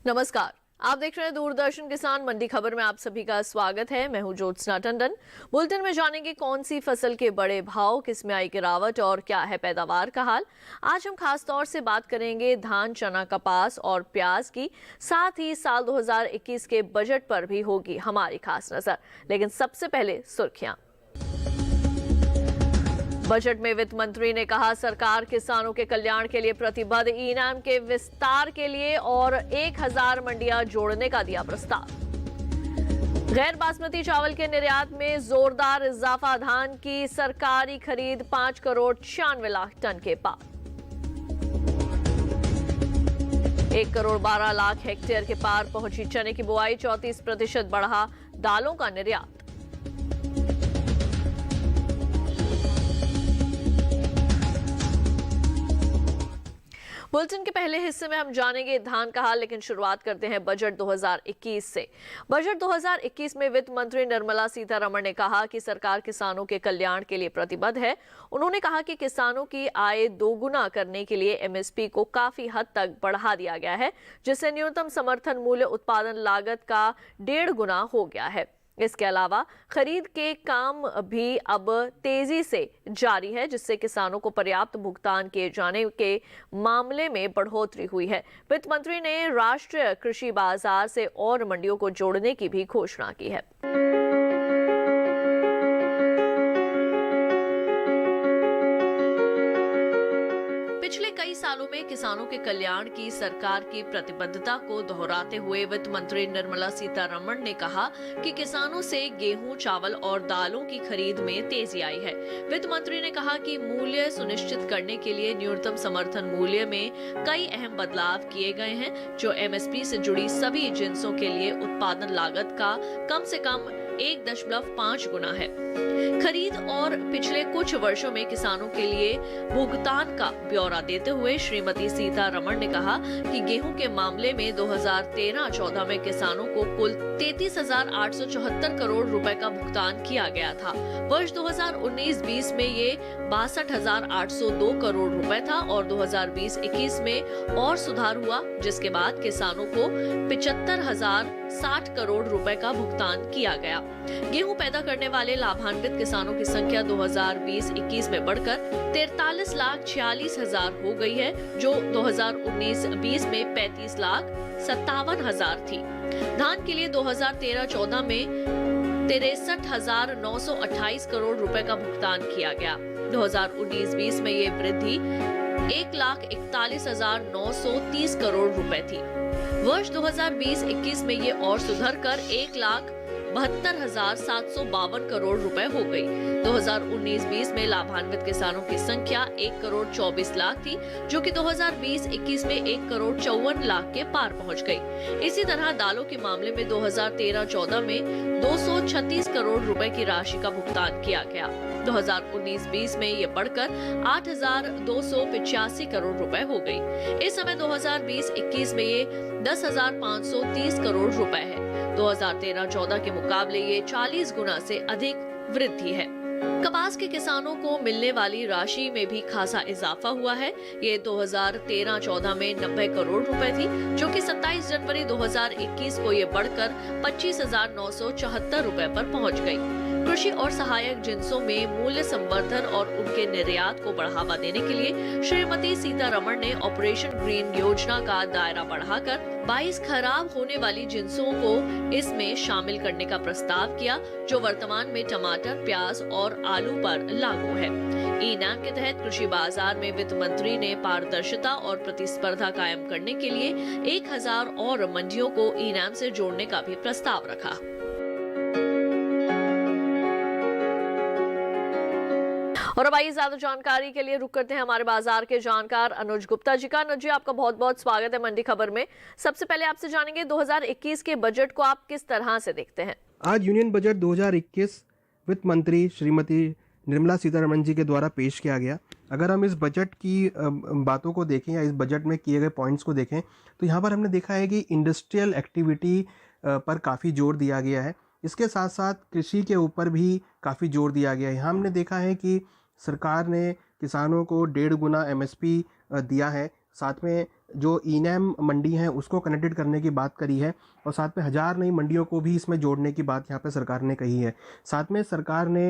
नमस्कार, आप देख रहे हैं दूरदर्शन किसान मंडी खबर में आप सभी का स्वागत है। मैं हूं ज्योत्सना टंडन। बुलेटिन में जानेंगे कौन सी फसल के बड़े भाव, किस में आई गिरावट और क्या है पैदावार का हाल। आज हम खास तौर से बात करेंगे धान, चना, कपास और प्याज की। साथ ही साल 2021 के बजट पर भी होगी हमारी खास नजर। लेकिन सबसे पहले सुर्खियां। बजट में वित्त मंत्री ने कहा सरकार किसानों के कल्याण के लिए प्रतिबद्ध, ई-नाम के विस्तार के लिए और 1000 मंडियां जोड़ने का दिया प्रस्ताव। गैर बासमती चावल के निर्यात में जोरदार इजाफा, धान की सरकारी खरीद 5 करोड़ 96 लाख टन के पार। 1 करोड़ 12 लाख हेक्टेयर के पार पहुंची चने की बुआई, 34% बढ़ा दालों का निर्यात। बुलेटिन के पहले हिस्से में हम जानेंगे धान का हाल, लेकिन शुरुआत करते हैं बजट 2021 से। बजट 2021 में वित्त मंत्री निर्मला सीतारमण ने कहा कि सरकार किसानों के कल्याण के लिए प्रतिबद्ध है। उन्होंने कहा कि किसानों की आय दोगुना करने के लिए एमएसपी को काफी हद तक बढ़ा दिया गया है, जिससे न्यूनतम समर्थन मूल्य उत्पादन लागत का 1.5 गुना हो गया है। इसके अलावा खरीद के काम भी अब तेजी से जारी है, जिससे किसानों को पर्याप्त भुगतान किए जाने के मामले में बढ़ोतरी हुई है। वित्त मंत्री ने राष्ट्रीय कृषि बाजार से और मंडियों को जोड़ने की भी घोषणा की है। पिछले कई सालों में किसानों के कल्याण की सरकार की प्रतिबद्धता को दोहराते हुए वित्त मंत्री निर्मला सीतारमण ने कहा कि किसानों से गेहूं, चावल और दालों की खरीद में तेजी आई है। वित्त मंत्री ने कहा कि मूल्य सुनिश्चित करने के लिए न्यूनतम समर्थन मूल्य में कई अहम बदलाव किए गए हैं, जो एमएसपी से जुड़ी सभी जिन्सों के लिए उत्पादन लागत का कम से कम 1.5 गुना है। खरीद और पिछले कुछ वर्षों में किसानों के लिए भुगतान का ब्यौरा देते हुए श्रीमती सीतारमण ने कहा कि गेहूं के मामले में 2013-14 में किसानों को कुल 33,874 करोड़ रुपए का भुगतान किया गया था। वर्ष 2019-20 में ये 62,802 करोड़ रुपए था और 2020-21 में और सुधार हुआ, जिसके बाद किसानों को 75,060 करोड़ रुपए का भुगतान किया गया। गेहूं पैदा करने वाले लाभान्वित किसानों की संख्या 2020-21 में बढ़कर 43,46,000 हो गई है, जो 2019-20 में 35,57,000 थी। धान के लिए 2013-14 में 63,928 करोड़ रुपए का भुगतान किया गया। 2019-20 में ये वृद्धि 1,41,930 करोड़ रुपए थी। वर्ष 2020-21 में ये और सुधर कर 1,72,752 करोड़ रुपए हो गई। 2019-20 में लाभान्वित किसानों की संख्या 1 करोड़ 24 लाख थी, जो कि 2020-21 में 1 करोड़ 54 लाख के पार पहुंच गई। इसी तरह दालों के मामले में 2013-14 में 236 करोड़ रुपए की राशि का भुगतान किया गया। 2019-20 में ये बढ़कर 8,285 करोड़ रुपए हो गई। इस समय 2020-21 में ये 10,530 करोड़ रुपए है। 2013-14 के मुकाबले ये 40 गुना से अधिक वृद्धि है। कपास के किसानों को मिलने वाली राशि में भी खासा इजाफा हुआ है। ये 2013-14 में 90 करोड़ रुपए थी, जो कि 27 जनवरी 2021 को ये बढ़कर 25,974 रुपए पर पहुंच गई। कृषि और सहायक जिन्सों में मूल्य संवर्धन और उनके निर्यात को बढ़ावा देने के लिए श्रीमती सीतारमण ने ऑपरेशन ग्रीन योजना का दायरा बढ़ाकर 22 खराब होने वाली जिन्सों को इसमें शामिल करने का प्रस्ताव किया, जो वर्तमान में टमाटर, प्याज और आलू पर लागू है। ई-नाम के तहत कृषि बाजार में वित्त मंत्री ने पारदर्शिता और प्रतिस्पर्धा कायम करने के लिए 1000 और मंडियों को ई-नाम से जोड़ने का भी प्रस्ताव रखा। और अब आइए ज्यादा जानकारी के लिए रुक करते हैं हमारे बाजार के जानकार अनुज गुप्ता जी का। अनुज जी, आपका बहुत बहुत स्वागत है मंडी खबर में। सबसे पहले आपसे जानेंगे 2021 के बजट को आप किस तरह से देखते हैं? आज यूनियन बजट 2021 वित्त मंत्री श्रीमती निर्मला सीतारमण जी के द्वारा पेश किया गया। अगर हम इस बजट की बातों को देखें या इस बजट में किए गए पॉइंट्स को देखें, तो यहाँ पर हमने देखा है कि इंडस्ट्रियल एक्टिविटी पर काफ़ी जोर दिया गया है। इसके साथ साथ कृषि के ऊपर भी काफ़ी जोर दिया गया है। यहाँ हमने देखा है कि सरकार ने किसानों को 1.5 गुना एमएसपी दिया है, साथ में जो ई-नैम मंडी हैं उसको कनेक्टेड करने की बात करी है, और साथ में 1000 नई मंडियों को भी इसमें जोड़ने की बात यहाँ पे सरकार ने कही है। साथ में सरकार ने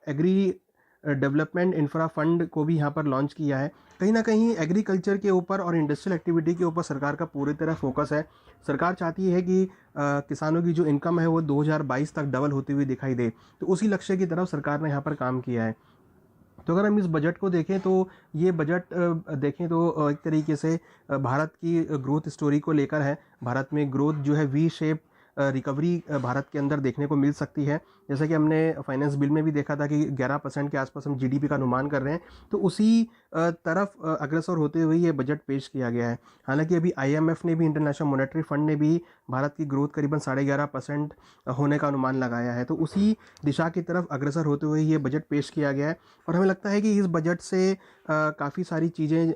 एग्री डेवलपमेंट इंफ्रा फंड को भी यहाँ पर लॉन्च किया है। कहीं ना कहीं एग्रीकल्चर के ऊपर और इंडस्ट्रियल एक्टिविटी के ऊपर सरकार का पूरी तरह फोकस है। सरकार चाहती है कि किसानों की जो इनकम है वो 2022 तक डबल होती हुई दिखाई दे, तो उसी लक्ष्य की तरफ सरकार ने यहाँ पर काम किया है। तो अगर हम इस बजट को देखें तो ये बजट देखें तो एक तरीके से भारत की ग्रोथ स्टोरी को लेकर है। भारत में ग्रोथ जो है वी शेप रिकवरी भारत के अंदर देखने को मिल सकती है। जैसा कि हमने फाइनेंस बिल में भी देखा था कि 11% के आसपास हम जीडीपी का अनुमान कर रहे हैं, तो उसी तरफ अग्रसर होते हुए ये बजट पेश किया गया है। हालांकि अभी आईएमएफ ने भी, इंटरनेशनल मॉनेटरी फंड ने भी भारत की ग्रोथ करीबन 11.5% होने का अनुमान लगाया है, तो उसी दिशा की तरफ अग्रसर होते हुए ये बजट पेश किया गया है। और हमें लगता है कि इस बजट से काफ़ी सारी चीज़ें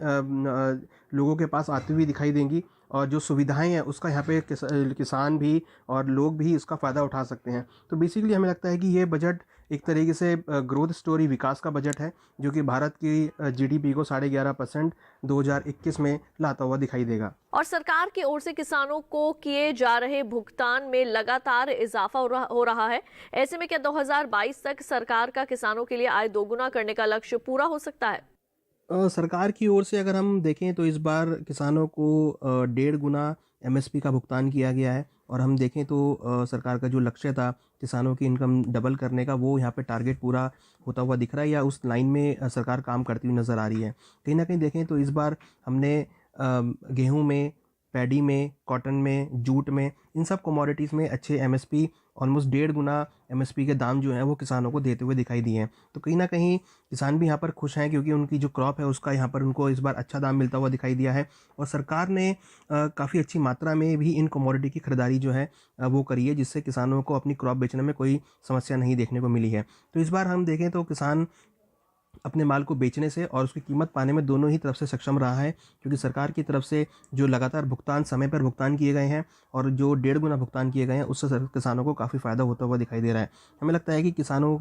लोगों के पास आती हुई दिखाई देंगी, और जो सुविधाएं हैं उसका यहाँ पे किसान भी और लोग भी इसका फ़ायदा उठा सकते हैं। तो बेसिकली हमें लगता है कि ये बजट एक तरीके से ग्रोथ स्टोरी, विकास का बजट है, जो कि भारत की जीडीपी को 11.5% 2021 में लाता हुआ दिखाई देगा। और सरकार की ओर से किसानों को किए जा रहे भुगतान में लगातार इजाफा हो रहा है। ऐसे में क्या 2022 तक सरकार का किसानों के लिए आय दोगुना करने का लक्ष्य पूरा हो सकता है? सरकार की ओर से अगर हम देखें तो इस बार किसानों को 1.5 गुना एमएसपी का भुगतान किया गया है, और हम देखें तो सरकार का जो लक्ष्य था किसानों की इनकम डबल करने का, वो यहाँ पे टारगेट पूरा होता हुआ दिख रहा है, या उस लाइन में सरकार काम करती हुई नज़र आ रही है। कहीं ना कहीं देखें तो इस बार हमने गेहूं में, पैडी में, कॉटन में, जूट में, इन सब कमोडिटीज़ में अच्छे एमएसपी, ऑलमोस्ट 1.5 गुना एमएसपी के दाम जो हैं वो किसानों को देते हुए दिखाई दिए हैं। तो कहीं ना कहीं किसान भी यहाँ पर खुश हैं, क्योंकि उनकी जो क्रॉप है उसका यहाँ पर उनको इस बार अच्छा दाम मिलता हुआ दिखाई दिया है, और सरकार ने काफ़ी अच्छी मात्रा में भी इन कमोडिटी की खरीदारी जो है वो करी है, जिससे किसानों को अपनी क्रॉप बेचने में कोई समस्या नहीं देखने को मिली है। तो इस बार हम देखें तो किसान अपने माल को बेचने से और उसकी कीमत पाने में दोनों ही तरफ से सक्षम रहा है, क्योंकि सरकार की तरफ से जो लगातार भुगतान समय पर भुगतान किए गए हैं और जो 1.5 गुना भुगतान किए गए हैं, उससे किसानों को काफ़ी फ़ायदा होता हुआ दिखाई दे रहा है। हमें लगता है कि किसानों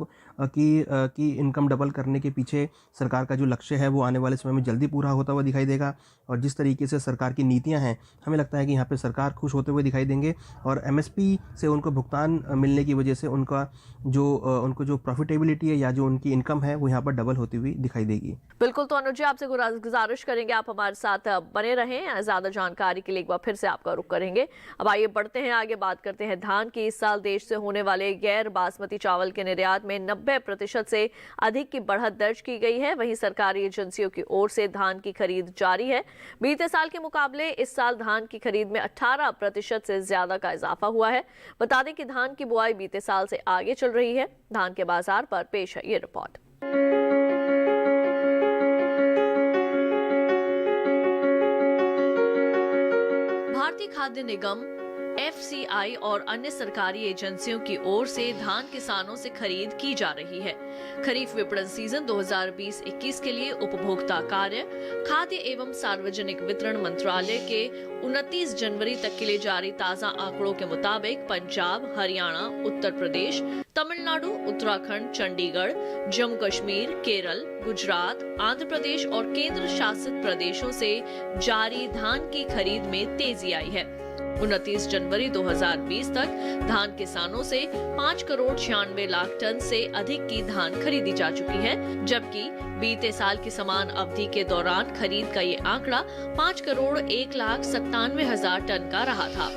की इनकम डबल करने के पीछे सरकार का जो लक्ष्य है वो आने वाले समय में जल्दी पूरा होता हुआ दिखाई देगा, और जिस तरीके से सरकार की नीतियाँ हैं, हमें लगता है कि यहाँ पर सरकार खुश होते हुए दिखाई देंगे, और एमएसपी से उनको भुगतान मिलने की वजह से उनको जो प्रॉफिटेबिलिटी है या जो उनकी इनकम है वो यहाँ पर डबल होती हुई दिखाई देगी। बिल्कुल, तो अनुज जी आपसे गुजारिश करेंगे आप हमारे साथ बने रहें। ज्यादा जानकारी के लिए एक बार फिर से आपका रुख करेंगे। अब आइए बढ़ते हैं आगे, बात करते हैं धान की। इस साल देश से होने वाले गैर बासमती चावल के निर्यात में 90% से अधिक की बढ़त दर्ज की गई है। वहीं सरकारी एजेंसियों की ओर से धान की खरीद जारी है। बीते साल के मुकाबले इस साल धान की खरीद में 18% से ज्यादा का इजाफा हुआ है। बता दें कि धान की बुआई बीते साल से आगे चल रही है। धान के बाजार पर पेश है ये रिपोर्ट। भारतीय खाद्य निगम, एफसीआई और अन्य सरकारी एजेंसियों की ओर से धान किसानों से खरीद की जा रही है। खरीफ विपणन सीजन 2020-21 के लिए उपभोक्ता कार्य, खाद्य एवं सार्वजनिक वितरण मंत्रालय के 29 जनवरी तक के लिए जारी ताजा आंकड़ों के मुताबिक पंजाब, हरियाणा, उत्तर प्रदेश, तमिलनाडु, उत्तराखंड, चंडीगढ़, जम्मू कश्मीर, केरल, गुजरात, आंध्र प्रदेश और केंद्र शासित प्रदेशों से जारी धान की खरीद में तेजी आई है। 29 जनवरी 2020 तक धान किसानों से 5,96,00,000 टन से अधिक की धान खरीदी जा चुकी है, जबकि बीते साल की समान अवधि के दौरान खरीद का ये आंकड़ा 5,01,97,000 टन का रहा था।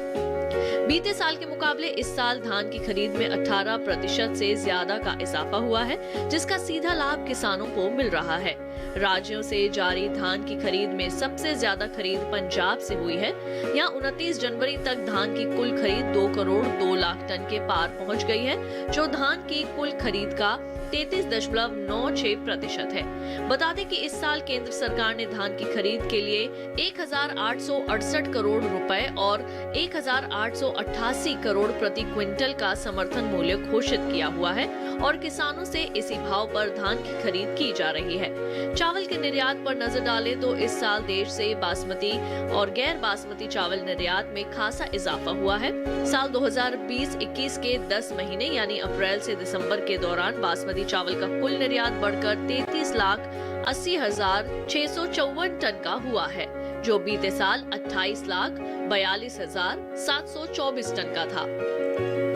बीते साल के मुकाबले इस साल धान की खरीद में 18% से ज्यादा का इजाफा हुआ है, जिसका सीधा लाभ किसानों को मिल रहा है। राज्यों से जारी धान की खरीद में सबसे ज्यादा खरीद पंजाब से हुई है। यहाँ 29 जनवरी तक धान की कुल खरीद 2,02,00,000 टन के पार पहुंच गई है, जो धान की कुल खरीद का 33.96% है। बता दें कि इस साल केंद्र सरकार ने धान की खरीद के लिए 1,868 करोड़ रुपए और 1,888 करोड़ प्रति क्विंटल का समर्थन मूल्य घोषित किया हुआ है, और किसानों से इसी भाव पर धान की खरीद की जा रही है। चावल के निर्यात पर नजर डालें तो इस साल देश से बासमती और गैर बासमती चावल निर्यात में खासा इजाफा हुआ है। साल 2020-21 के 10 महीने यानी अप्रैल से दिसंबर के दौरान बासमती चावल का कुल निर्यात बढ़कर 33,80,000 80,654 टन का हुआ है, जो बीते साल 28,42,724 टन का था।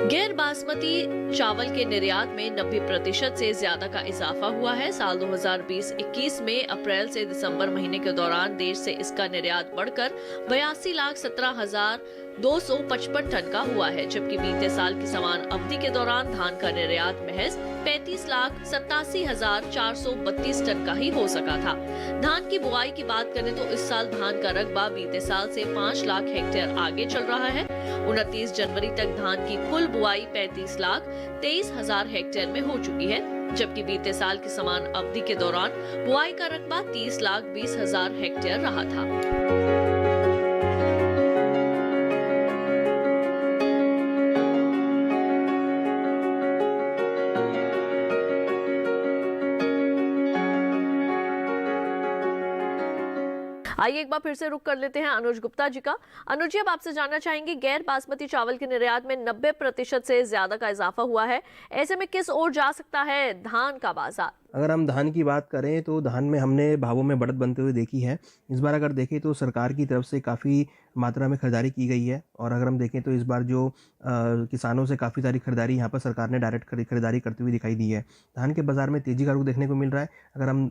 गैर बासमती चावल के निर्यात में 90% से ज्यादा का इजाफा हुआ है। साल 2020-21 में अप्रैल से दिसंबर महीने के दौरान देश से इसका निर्यात बढ़कर 82,17,255 टन का हुआ है, जबकि बीते साल की समान अवधि के दौरान धान का निर्यात महज 35,87,432 टन का ही हो सका था। धान की बुआई की बात करें तो इस साल धान का रकबा बीते साल से 5 लाख हेक्टेयर आगे चल रहा है। 29 जनवरी तक धान की कुल बुआई 35,23,000 हेक्टेयर में हो चुकी है, जबकि बीते साल की समान अवधि के दौरान बुआई का रकबा 30,20,000 हेक्टेयर रहा था। आइए एक बार फिर से रुक कर लेते हैं अनुज गुप्ता जी का। अनुज जी, अब आपसे जानना चाहेंगे, गैर बासमती चावल के निर्यात में 90% से ज्यादा का इजाफा हुआ है, ऐसे में किस ओर जा सकता है धान का बाजार? अगर हम धान की बात करें तो धान में हमने भावों में बढ़त बनते हुए देखी है। इस बार अगर देखें तो सरकार की तरफ से काफ़ी मात्रा में खरीदारी की गई है, और अगर हम देखें तो इस बार जो किसानों से काफ़ी सारी खरीदारी यहाँ पर सरकार ने डायरेक्ट खरीदारी करती हुई दिखाई दी है। धान के बाज़ार में तेज़ी का रुख देखने को मिल रहा है। अगर हम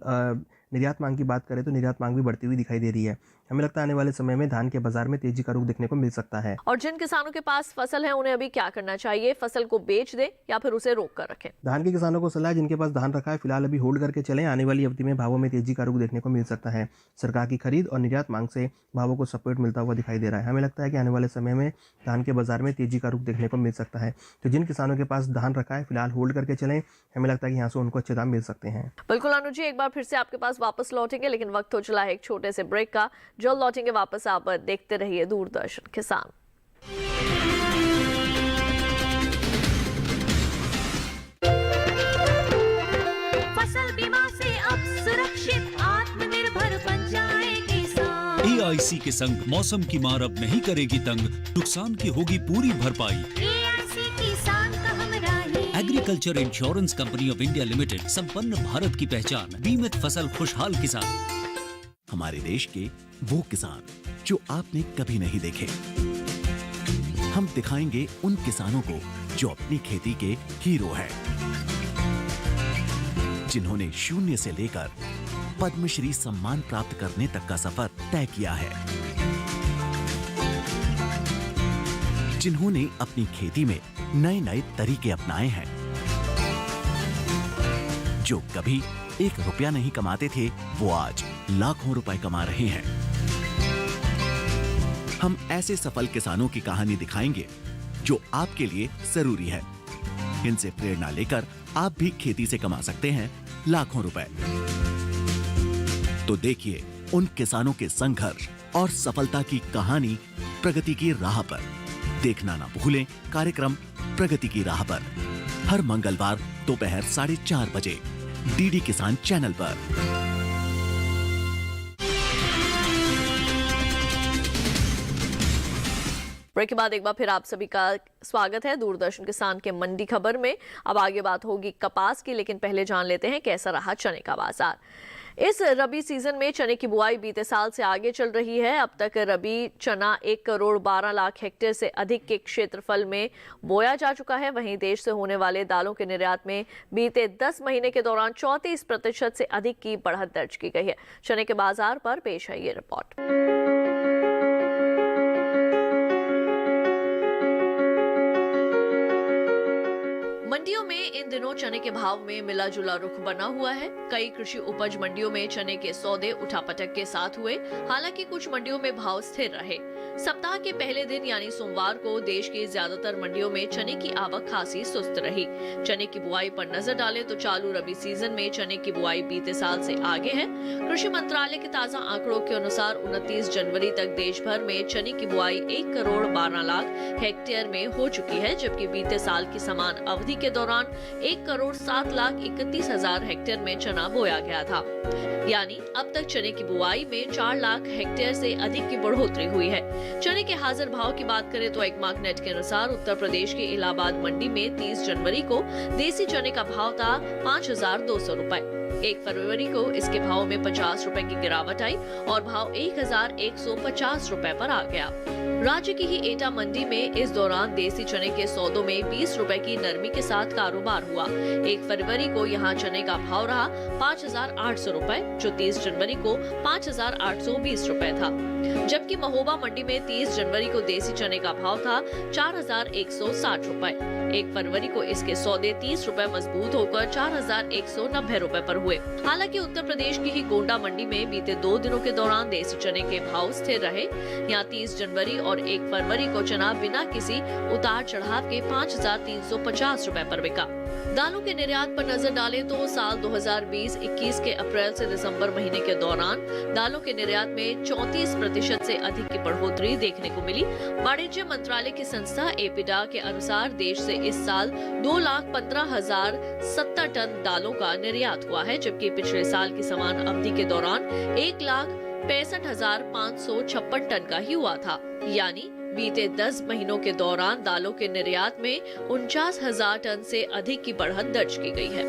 निर्यात मांग की बात करें तो निर्यात मांग भी बढ़ती हुई दिखाई दे रही है। हमें लगता है आने वाले समय में धान के बाजार में तेजी का रुख देखने को मिल सकता है। और जिन किसानों के पास फसल है उन्हें अभी क्या करना चाहिए? फसल को बेच दें या फिर उसे रोक कर रखें? धान के किसानों को सलाह है, जिनके पास धान रखा है फिलहाल अभी होल्ड करके चलें। आने वाली अवधि में भावों में तेजी का रुख देखने को मिल सकता है। सरकार की खरीद और निर्यात मांग से भावों को सपोर्ट मिलता हुआ दिखाई दे रहा है। हमें लगता है कि आने वाले समय में धान के बाजार में तेजी का रुख देखने को मिल सकता है। तो जिन किसानों के पास धान रखा है फिलहाल होल्ड करके चलें। हमें लगता है कि यहाँ से उनको अच्छे दाम मिल सकते हैं। बिल्कुल अनुज जी, एक बार फिर से आपके पास वापस लौटेंगे, लेकिन वक्त हो चला है एक छोटे से ब्रेक का। जल्द लौटेंगे वापस। आप देखते रहिए दूरदर्शन किसान। फसल बीमा से अब सुरक्षित आत्मनिर्भर बन जाए किसान। AIC के संग मौसम की मार अब नहीं करेगी तंग, नुकसान की होगी पूरी भरपाई। AIC किसान का हमराही। Agriculture insurance company of India limited, संपन्न भारत की पहचान, बीमित फसल खुशहाल किसान। हमारे देश के वो किसान जो आपने कभी नहीं देखे, हम दिखाएंगे उन किसानों को जो अपनी खेती के हीरो हैं, जिन्होंने शून्य से लेकर पद्मश्री सम्मान प्राप्त करने तक का सफर तय किया है, जिन्होंने अपनी खेती में नए नए तरीके अपनाए हैं, जो कभी 1 रुपया नहीं कमाते थे वो आज लाखों रुपए कमा रहे हैं। हम ऐसे सफल किसानों की कहानी दिखाएंगे जो आपके लिए जरूरी है। इनसे प्रेरणा लेकर आप भी खेती से कमा सकते हैं लाखों रुपए। तो देखिए उन किसानों के संघर्ष और सफलता की कहानी प्रगति की राह पर। देखना ना भूलें कार्यक्रम प्रगति की राह पर, हर मंगलवार दोपहर 4:30 बजे DD किसान चैनल पर। ब्रेक के बाद एक बार फिर आप सभी का स्वागत है दूरदर्शन किसान के मंडी खबर में। अब आगे बात होगी कपास की, लेकिन पहले जान लेते हैं कैसा रहा चने का बाजार। इस रबी सीजन में चने की बुआई बीते साल से आगे चल रही है। अब तक रबी चना 1 करोड़ 12 लाख हेक्टेयर से अधिक के क्षेत्रफल में बोया जा चुका है। वहीं देश से होने वाले दालों के निर्यात में बीते 10 महीने के दौरान 34% से अधिक की बढ़त दर्ज की गई है। चने के बाजार पर पेश है ये रिपोर्ट। मंडियों में इन दिनों चने के भाव में मिला जुला रुख बना हुआ है। कई कृषि उपज मंडियों में चने के सौदे उठापटक के साथ हुए, हालांकि कुछ मंडियों में भाव स्थिर रहे। सप्ताह के पहले दिन यानी सोमवार को देश की ज्यादातर मंडियों में चने की आवक खासी सुस्त रही। चने की बुआई पर नजर डालें तो चालू रबी सीजन में चने की बुआई बीते साल से आगे है। कृषि मंत्रालय के ताजा आंकड़ों के अनुसार 29 जनवरी तक देश भर में चने की बुआई 1 करोड़ 12 लाख हेक्टेयर में हो चुकी है, जबकि बीते साल की समान अवधि के दौरान 1 करोड़ 7 लाख 31 हजार हेक्टेयर में चना बोया गया था। यानी अब तक चने की बुआई में 4 लाख हेक्टेयर से अधिक की बढ़ोतरी हुई है। चने के हाजिर भाव की बात करें तो एकमार्क नेट के अनुसार उत्तर प्रदेश के इलाहाबाद मंडी में 30 जनवरी को देसी चने का भाव था 5,200 रुपए। 1 फरवरी को इसके भाव में 50 रुपए की गिरावट आई और भाव 1150 रुपए पर आ गया। राज्य की ही एटा मंडी में इस दौरान देसी चने के सौदों में 20 रुपए की नरमी के साथ कारोबार हुआ। 1 फरवरी को यहाँ चने का भाव रहा 5,800 रुपए, जो 30 जनवरी को 5,820 रुपए था। जबकि महोबा मंडी में 30 जनवरी को देसी चने का भाव था 4,160 रुपए। 1 फरवरी को इसके सौदे 30 रुपए मजबूत होकर 4,190 रुपए पर हुए। हालांकि उत्तर प्रदेश की ही गोंडा मंडी में बीते 2 दिनों के दौरान देसी चने के भाव स्थिर रहे। यहाँ 30 जनवरी और 1 फरवरी को चना बिना किसी उतार चढ़ाव के 5,350 रुपए पर बिका। दालों के निर्यात पर नजर डालें तो साल 2020-21 के अप्रैल से दिसंबर महीने के दौरान दालों के निर्यात में 34% से अधिक की बढ़ोतरी देखने को मिली। वाणिज्य मंत्रालय की संस्था एपिडा के अनुसार देश से इस साल 2,15,070 टन दालों का निर्यात हुआ है, जबकि पिछले साल की समान अवधि के दौरान 1,65,556 टन का ही हुआ था। यानी बीते 10 महीनों के दौरान दालों के निर्यात में 49,000 टन से अधिक की बढ़त दर्ज की गई है।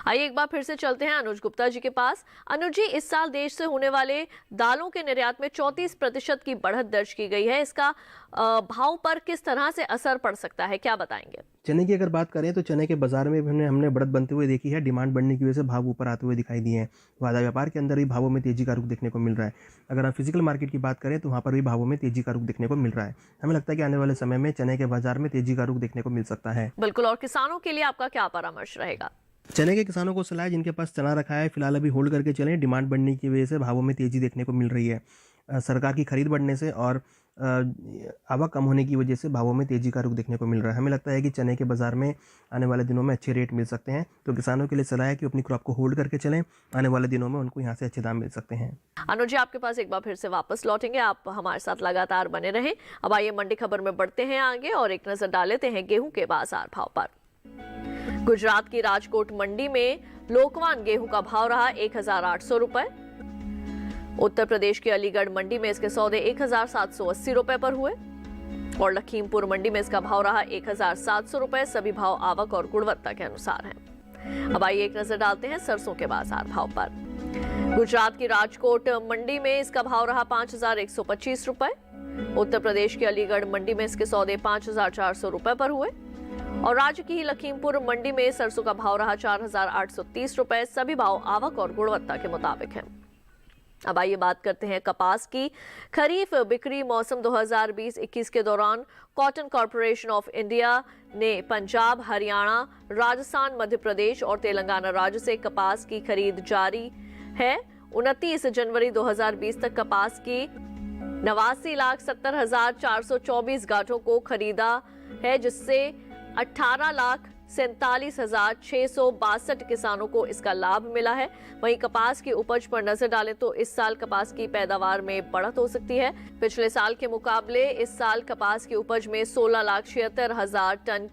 आइए एक बार फिर से चलते हैं अनुज गुप्ता जी के पास। अनुज जी, इस साल देश से होने वाले दालों के निर्यात में 34% की बढ़त दर्ज की गई है। इसका भाव पर किस तरह से असर पड़ सकता है, क्या बताएंगे? चने की अगर बात करें तो चने के बाजार में भी हमने बढ़त बनते हुए देखी है। डिमांड बढ़ने की वजह से भाव ऊपर आते हुए दिखाई दिए हैं। वादा व्यापार के अंदर भी भावों में तेजी का रुख देखने को मिल रहा है। अगर आप फिजिकल मार्केट की बात करें तो वहाँ पर भी भावों में तेजी का रुख देखने को मिल रहा है। हमें लगता है कि आने वाले समय में चने के बाजार में तेजी का रुख देखने को मिल सकता है। बिल्कुल। और किसानों के लिए आपका क्या परामर्श रहेगा? चने के किसानों को सलाह है, जिनके पास चना रखा है फिलहाल अभी होल्ड करके चलें। डिमांड बढ़ने की वजह से भावों में तेजी देखने को मिल रही है। सरकार की खरीद बढ़ने से और आवक कम होने की वजह से भावों में तेजी का रुख देखने को मिल रहा है। हमें लगता है कि चने के बाजार में आने वाले दिनों में अच्छे रेट मिल सकते हैं। तो किसानों के लिए सलाह है कि अपनी क्रॉप को होल्ड करके चलें। आने वाले दिनों में उनको यहाँ से अच्छे दाम मिल सकते हैं। अनुज जी, आपके पास एक बार फिर से वापस लौटेंगे। आप हमारे साथ लगातार बने रहें। अब आइए मंडी खबर में बढ़ते हैं आगे और एक नजर डाल लेते हैं गेहूं के बाजार भाव पर। गुजरात की राजकोट मंडी में लोकवान गेहूं का भाव रहा 1,800 रुपए। उत्तर प्रदेश की अलीगढ़ मंडी में इसके सौदे 1,780 रुपए पर हुए और लखीमपुर मंडी में इसका भाव रहा 1,700 रुपए। सभी भाव आवक और गुणवत्ता के अनुसार हैं। अब आइए एक नजर डालते हैं सरसों के बाजार भाव पर। गुजरात की राजकोट मंडी में इसका भाव रहा 5,125 रुपए। उत्तर प्रदेश की अलीगढ़ मंडी में इसके सौदे 5,400 रुपए पर हुए और राज्य की ही लखीमपुर मंडी में सरसों का भाव रहा 4,830 रुपए। सभी भाव आवक और गुणवत्ता के मुताबिक हैं। अब आइए बात करते हैं कपास की। खरीफ बिक्री मौसम 2020-21 के दौरान कॉटन कॉर्पोरेशन ऑफ इंडिया ने पंजाब, हरियाणा, राजस्थान, मध्य प्रदेश और तेलंगाना राज्य से कपास की खरीद जारी है। 29 जनवरी 2020 तक कपास की 89,70,424 गांठों को खरीदा है, जिससे 18,47,662 किसानों को इसका लाभ मिला है। वहीं कपास की उपज पर नजर डालें तो इस साल कपास की पैदावार में बढ़त हो सकती है। पिछले साल के मुकाबले इस साल कपास की उपज में 16,76,000 टन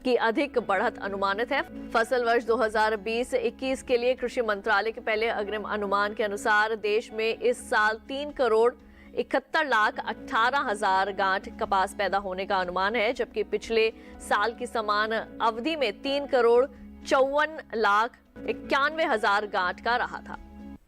की अधिक बढ़त अनुमानित है। फसल वर्ष 2020-21 के लिए कृषि मंत्रालय के पहले अग्रिम अनुमान के अनुसार देश में इस साल 3,71,18,000 गांठ कपास पैदा होने का अनुमान है, जबकि पिछले साल की समान अवधि में 3,54,91,000 गांठ का रहा था।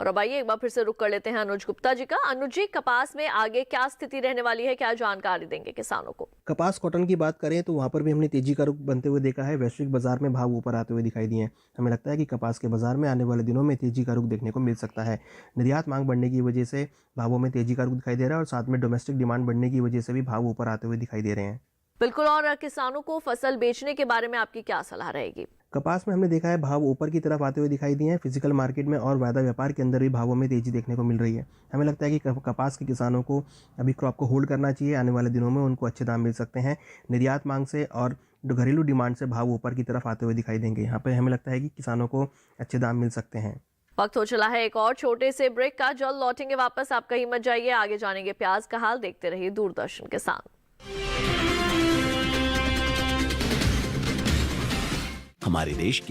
और अब आइए एक बार फिर से रुक कर लेते हैं अनुज गुप्ता जी का। अनुज जी, कपास में आगे क्या स्थिति रहने वाली है, क्या जानकारी देंगे किसानों को? कपास कॉटन की बात करें तो वहाँ पर भी हमने तेजी का रुख बनते हुए देखा है। वैश्विक बाजार में भाव ऊपर आते हुए दिखाई दिए हैं। हमें लगता है कि कपास के बाजार में आने वाले दिनों में तेजी का रुख देखने को मिल सकता है। निर्यात मांग बढ़ने की वजह से भावों में तेजी का रुख दिखाई दे रहा है और साथ में डोमेस्टिक डिमांड बढ़ने की वजह से भी भाव ऊपर आते हुए दिखाई दे रहे हैं। बिल्कुल। और किसानों को फसल बेचने के बारे में आपकी क्या सलाह रहेगी? कपास में हमने देखा है भाव ऊपर की तरफ आते हुए दिखाई दिए हैं। फिजिकल मार्केट में और वायदा व्यापार के अंदर भी भावों में तेजी देखने को मिल रही है। हमें लगता है कि कपास के किसानों को अभी क्रॉप को होल्ड करना चाहिए। आने वाले दिनों में उनको अच्छे दाम मिल सकते हैं। निर्यात मांग से और घरेलू डिमांड से भाव ऊपर की तरफ आते हुए दिखाई देंगे। यहाँ पे हमें लगता है कि किसानों को अच्छे दाम मिल सकते हैं। वक्त हो चला है एक और छोटे से ब्रेक का। जल्द लौटेंगे वापस, आप कहीं मत जाइए। आगे जानेंगे प्याज का हाल। देखते रहिए दूरदर्शन किसान। हमारे देश की